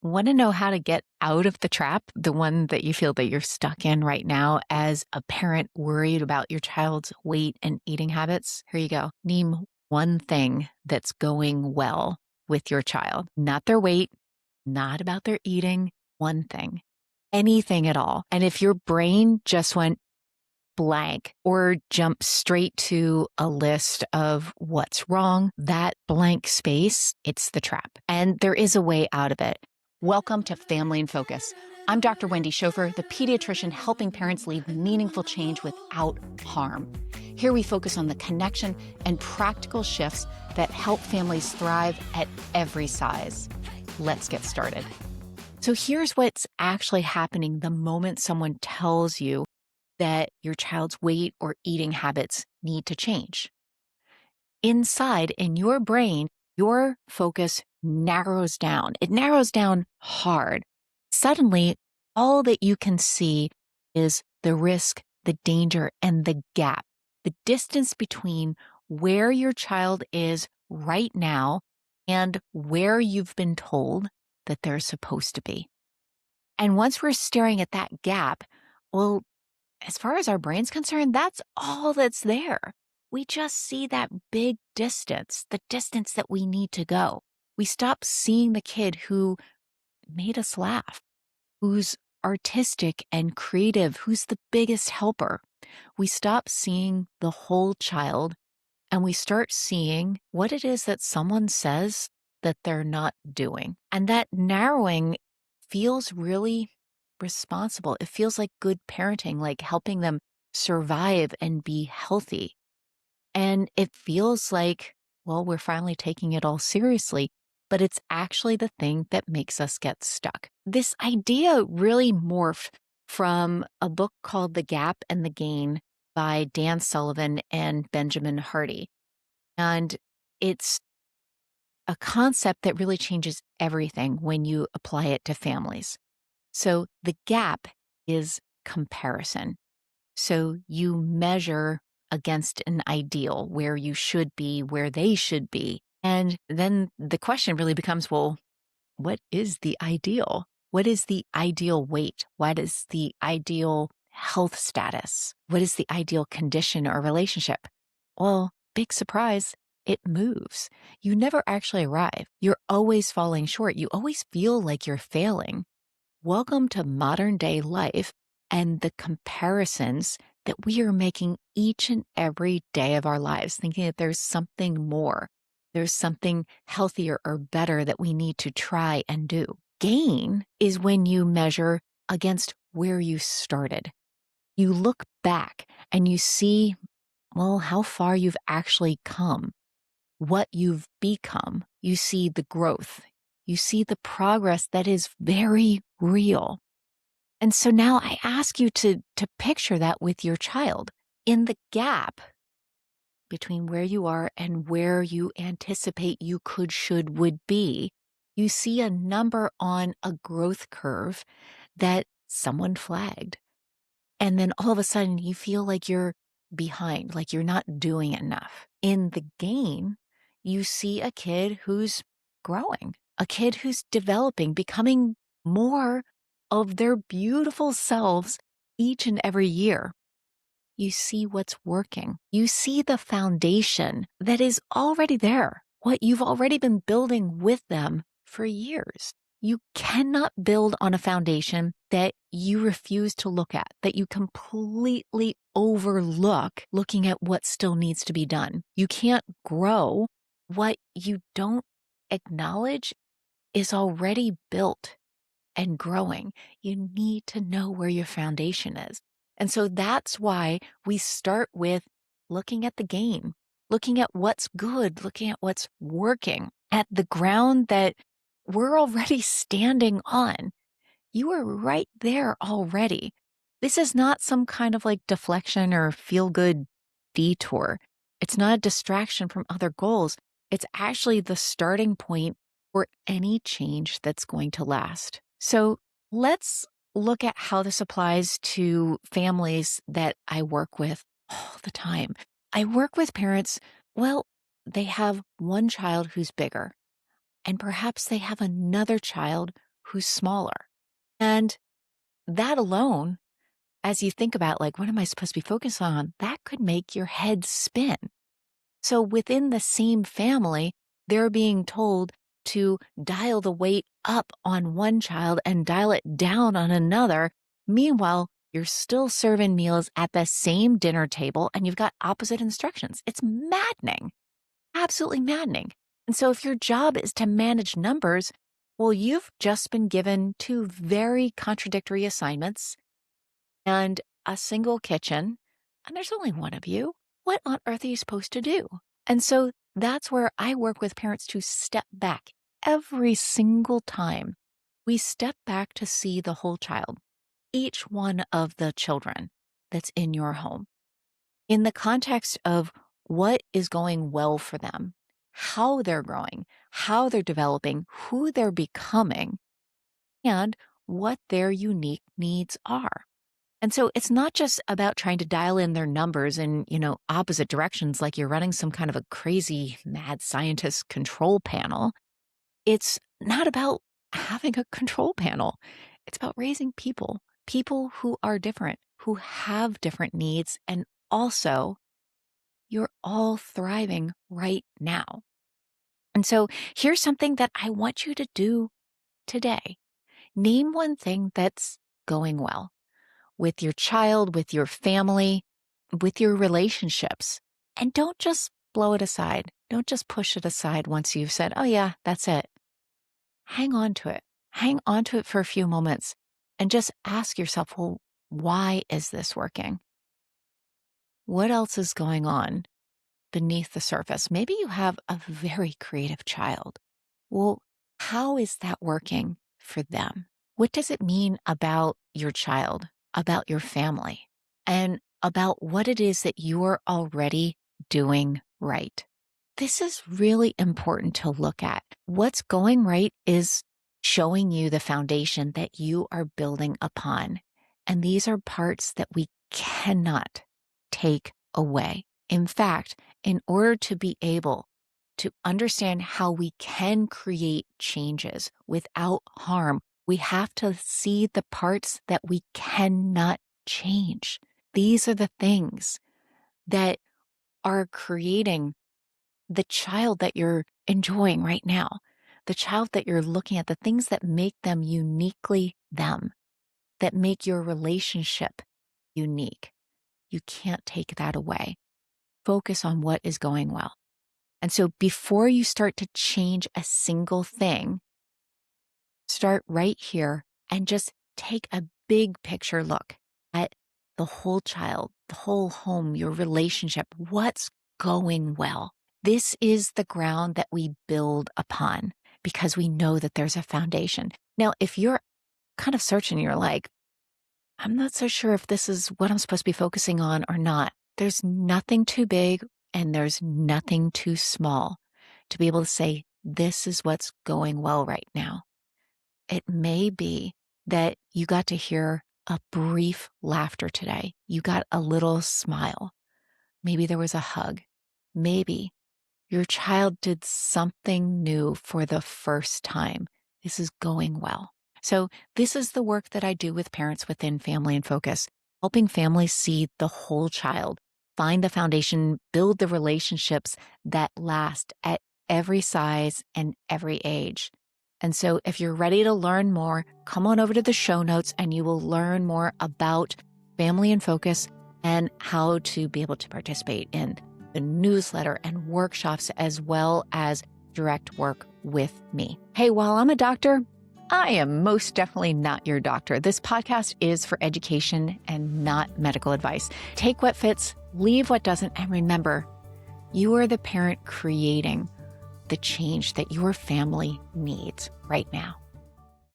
Want to know how to get out of the trap, the one that you feel that you're stuck in right now as a parent worried about your child's weight and eating habits? Here you go. Name one thing that's going well with your child, not their weight, not about their eating, one thing, anything at all. And if your brain just went blank or jump straight to a list of what's wrong, that blank space, it's the trap. And there is a way out of it. Welcome to Family in Focus. I'm Dr. Wendy Schofer, the pediatrician helping parents lead meaningful change without harm. Here we focus on the connection and practical shifts that help families thrive at every size. Let's get started. So here's what's actually happening the moment someone tells you that your child's weight or eating habits need to change. Inside, in your brain, your focus narrows down. It narrows down hard. Suddenly, all that you can see is the risk, the danger, and the gap, the distance between where your child is right now and where you've been told that they're supposed to be. And once we're staring at that gap, well, as far as our brain's concerned, that's all that's there. We just see that big distance, the distance that we need to go. We stop seeing the kid who made us laugh, who's artistic and creative, who's the biggest helper. We stop seeing the whole child and we start seeing what it is that someone says that they're not doing. And that narrowing feels really responsible. It feels like good parenting, like helping them survive and be healthy. And it feels like, well, we're finally taking it all seriously, but it's actually the thing that makes us get stuck. This idea really morphed from a book called The Gap and the Gain by Dan Sullivan and Benjamin Hardy. And it's a concept that really changes everything when you apply it to families. So the gap is comparison. So you measure against an ideal where you should be, where they should be. And then the question really becomes, well, what is the ideal? What is the ideal weight? What is the ideal health status? What is the ideal condition or relationship? Well, big surprise, it moves. You never actually arrive. You're always falling short. You always feel like you're failing. Welcome to modern day life and the comparisons that we are making each and every day of our lives, thinking that there's something more, there's something healthier or better that we need to try and do. Gain is when you measure against where you started. You look back and you see, well, how far you've actually come, what you've become. You see the growth. You see the progress that is very real. And so now I ask you to picture that with your child. In the gap between where you are and where you anticipate you could, should, would be, you see a number on a growth curve that someone flagged. And then all of a sudden you feel like you're behind, like you're not doing enough. In the gain, you see a kid who's growing, a kid who's developing, becoming more of their beautiful selves each and every year. You see what's working. You see the foundation that is already there, what you've already been building with them for years. You cannot build on a foundation that you refuse to look at, that you completely overlook looking at what still needs to be done. You can't grow what you don't acknowledge is already built and growing. You need to know where your foundation is. And so that's why we start with looking at the gain, looking at what's good, looking at what's working, at the ground that we're already standing on. You are right there already. This is not some kind of like deflection or feel good detour. It's not a distraction from other goals. It's actually the starting point for any change that's going to last. So let's look at how this applies to families that I work with all the time. I work with parents, well, they have one child who's bigger, and perhaps they have another child who's smaller. And that alone, as you think about like, what am I supposed to be focused on? That could make your head spin. So within the same family, they're being told to dial the weight up on one child and dial it down on another. Meanwhile, you're still serving meals at the same dinner table and you've got opposite instructions. It's maddening, absolutely maddening. And so if your job is to manage numbers, well, you've just been given two very contradictory assignments and a single kitchen, and there's only one of you. What on earth are you supposed to do? And so that's where I work with parents to step back every single time. We step back to see the whole child, each one of the children that's in your home, in the context of what is going well for them, how they're growing, how they're developing, who they're becoming, and what their unique needs are. And so it's not just about trying to dial in their numbers in, opposite directions like you're running some kind of a crazy mad scientist control panel. It's not about having a control panel. It's about raising people who are different, who have different needs, and also you're all thriving right now. And so here's something that I want you to do today. Name one thing that's going well with your child, with your family, with your relationships. And don't just blow it aside. Don't just push it aside once you've said, oh yeah, that's it. Hang on to it. Hang on to it for a few moments and just ask yourself, well, why is this working? What else is going on beneath the surface? Maybe you have a very creative child. Well, how is that working for them? What does it mean about your child, about your family, and about what it is that you're already doing right? This is really important to look at. What's going right is showing you the foundation that you are building upon. And these are parts that we cannot take away. In fact, in order to be able to understand how we can create changes without harm, we have to see the parts that we cannot change. These are the things that are creating the child that you're enjoying right now, the child that you're looking at, the things that make them uniquely them, that make your relationship unique. You can't take that away. Focus on what is going well. And so before you start to change a single thing, start right here and just take a big picture look at the whole child, the whole home, your relationship, what's going well. This is the ground that we build upon because we know that there's a foundation. Now, if you're kind of searching, you're like, I'm not so sure if this is what I'm supposed to be focusing on or not. There's nothing too big and there's nothing too small to be able to say, this is what's going well right now. It may be that you got to hear a brief laughter today. You got a little smile. Maybe there was a hug. Maybe your child did something new for the first time. This is going well. So this is the work that I do with parents within Family in Focus, helping families see the whole child, find the foundation, build the relationships that last at every size and every age. And so if you're ready to learn more, come on over to the show notes and you will learn more about Family in Focus and how to be able to participate in the newsletter and workshops, as well as direct work with me. Hey, while I'm a doctor, I am most definitely not your doctor. This podcast is for education and not medical advice. Take what fits, leave what doesn't, and remember, you are the parent creating the change that your family needs right now.